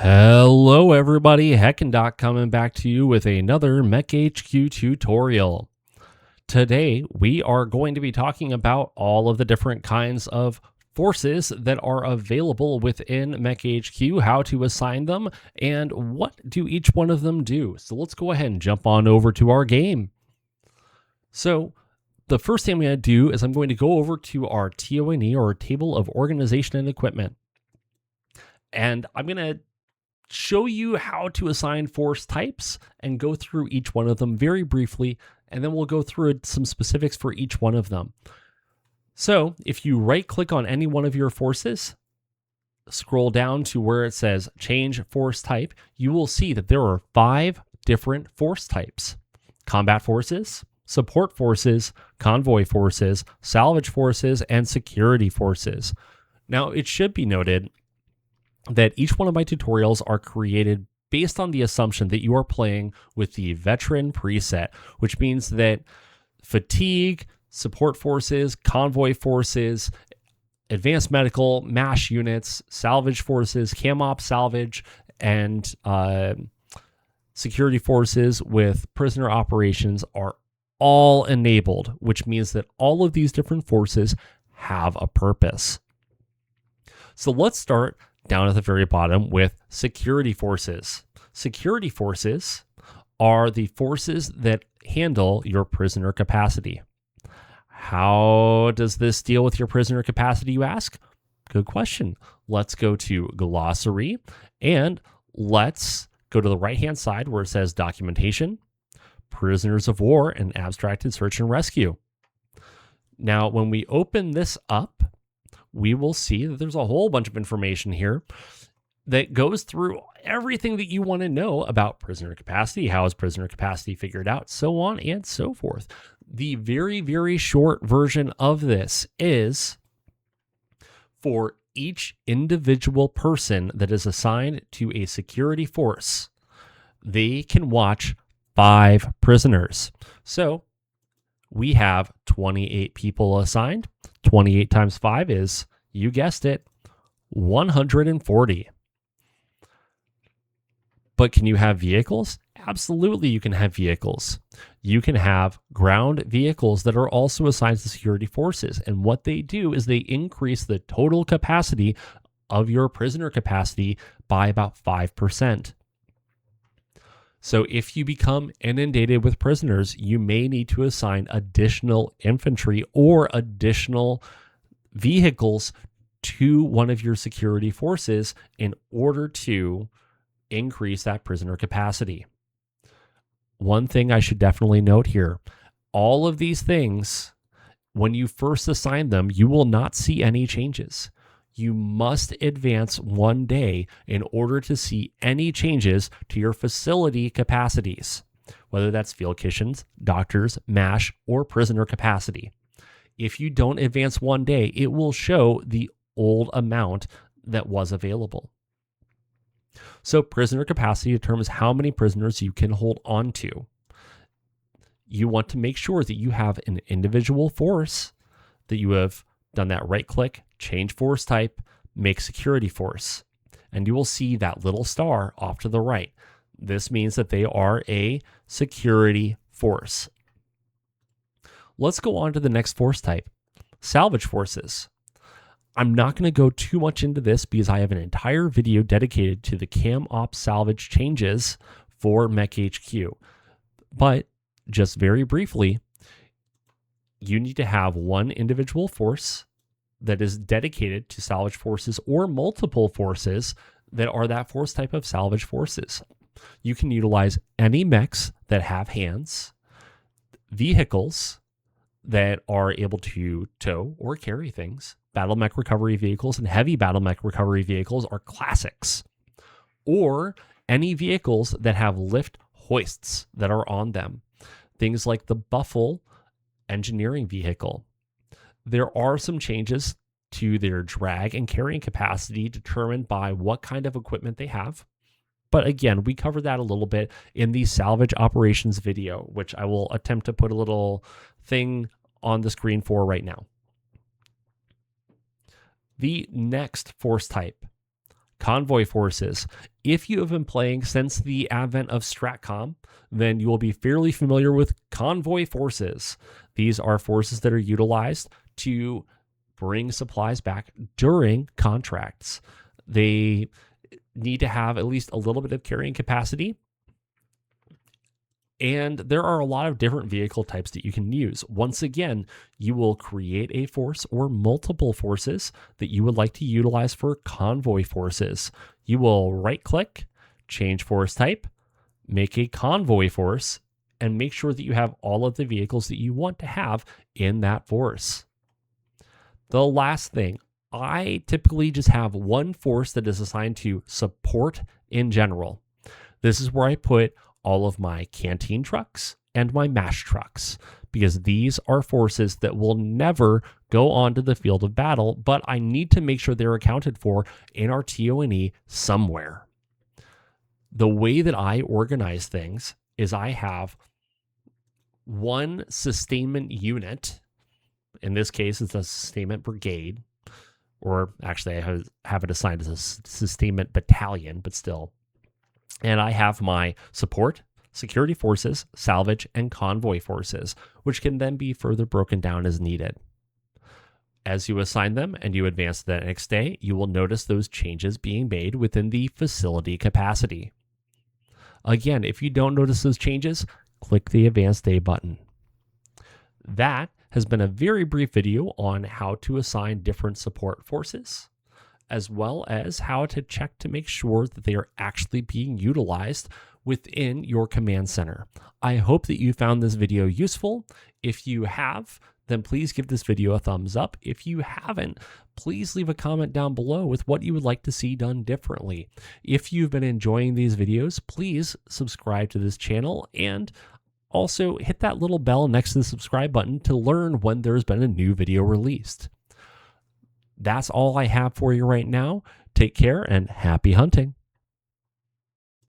Hello everybody, Heckendoc coming back to you with another MekHQ tutorial. Today we are going to be talking about all of the different kinds of forces that are available within MekHQ, how to assign them, and what do each one of them do. So let's go ahead and jump on over to our game. So the first thing I'm going to do is I'm going to go over to our TONE, or Table of Organization and Equipment. And I'm going to show you how to assign force types and go through each one of them very briefly, and then we'll go through some specifics for each one of them. So if you right click on any one of your forces, scroll down to where it says change force type, you will see that there are 5 different force types: combat forces, support forces, convoy forces, salvage forces, and security forces. Now it should be noted that each one of my tutorials are created based on the assumption that you are playing with the veteran preset, which means that fatigue, support forces, convoy forces, advanced medical, MASH units, salvage forces, cam-op salvage, and security forces with prisoner operations are all enabled, which means that all of these different forces have a purpose. So let's start down at the very bottom with security forces. Security forces are the forces that handle your prisoner capacity. How does this deal with your prisoner capacity, you ask? Good question. Let's go to glossary and let's go to the right-hand side where it says documentation, prisoners of war, and abstracted search and rescue. Now, when we open this up, we will see that there's a whole bunch of information here that goes through everything that you want to know about prisoner capacity, how is prisoner capacity figured out, so on and so forth. The very, very short version of this is for each individual person that is assigned to a security force, they can watch 5 prisoners. So we have 28 people assigned. 28 times 5 is, you guessed it, 140. But can you have vehicles? Absolutely, you can have vehicles. You can have ground vehicles that are also assigned to security forces. And what they do is they increase the total capacity of your prisoner capacity by about 5%. So if you become inundated with prisoners, you may need to assign additional infantry or additional vehicles to one of your security forces in order to increase that prisoner capacity. One thing I should definitely note here, all of these things, when you first assign them, you will not see any changes. You must advance one day in order to see any changes to your facility capacities, whether that's field kitchens, doctors, MASH, or prisoner capacity. If you don't advance one day, it will show the old amount that was available. So prisoner capacity determines how many prisoners you can hold on to. You want to make sure that you have an individual force, that you have done that right click, change force type, make security force, and you will see that little star off to the right. This means that they are a security force. Let's go on to the next force type, salvage forces. I'm not going to go too much into this because I have an entire video dedicated to the cam-op salvage changes for MekHQ. But just very briefly, you need to have one individual force that is dedicated to salvage forces or multiple forces that are that force type of salvage forces. You can utilize any mechs that have hands, vehicles that are able to tow or carry things. Battle mech recovery vehicles and heavy battle mech recovery vehicles are classics. Or any vehicles that have lift hoists that are on them. Things like the Buffle engineering vehicle. There are some changes to their drag and carrying capacity determined by what kind of equipment they have. But again, we covered that a little bit in the salvage operations video, which I will attempt to put a little thing on the screen for right now. The next force type, Convoy forces. If you have been playing since the advent of StratCom, then you will be fairly familiar with convoy forces. These are forces that are utilized to bring supplies back during contracts. They need to have at least a little bit of carrying capacity. And there are a lot of different vehicle types that you can use. Once again, you will create a force or multiple forces that you would like to utilize for convoy forces. You will right-click, change force type, make a convoy force, and make sure that you have all of the vehicles that you want to have in that force. The last thing, I typically just have one force that is assigned to support in general. This is where I put all of my canteen trucks and my MASH trucks, because these are forces that will never go onto the field of battle, but I need to make sure they're accounted for in our TO&E somewhere. The way that I organize things is I have one sustainment unit. In this case, it's a sustainment brigade, or actually I have it assigned as a sustainment battalion, but still. And I have my support, security forces, salvage, and convoy forces, which can then be further broken down as needed. As you assign them and you advance to the next day, you will notice those changes being made within the facility capacity. Again, if you don't notice those changes, click the Advanced Day button. That has been a very brief video on how to assign different support forces, as well as how to check to make sure that they are actually being utilized within your command center. I hope that you found this video useful. If you have, then please give this video a thumbs up. If you haven't, please leave a comment down below with what you would like to see done differently. If you've been enjoying these videos, please subscribe to this channel and also hit that little bell next to the subscribe button to learn when there's been a new video released. That's all I have for you right now. Take care and happy hunting.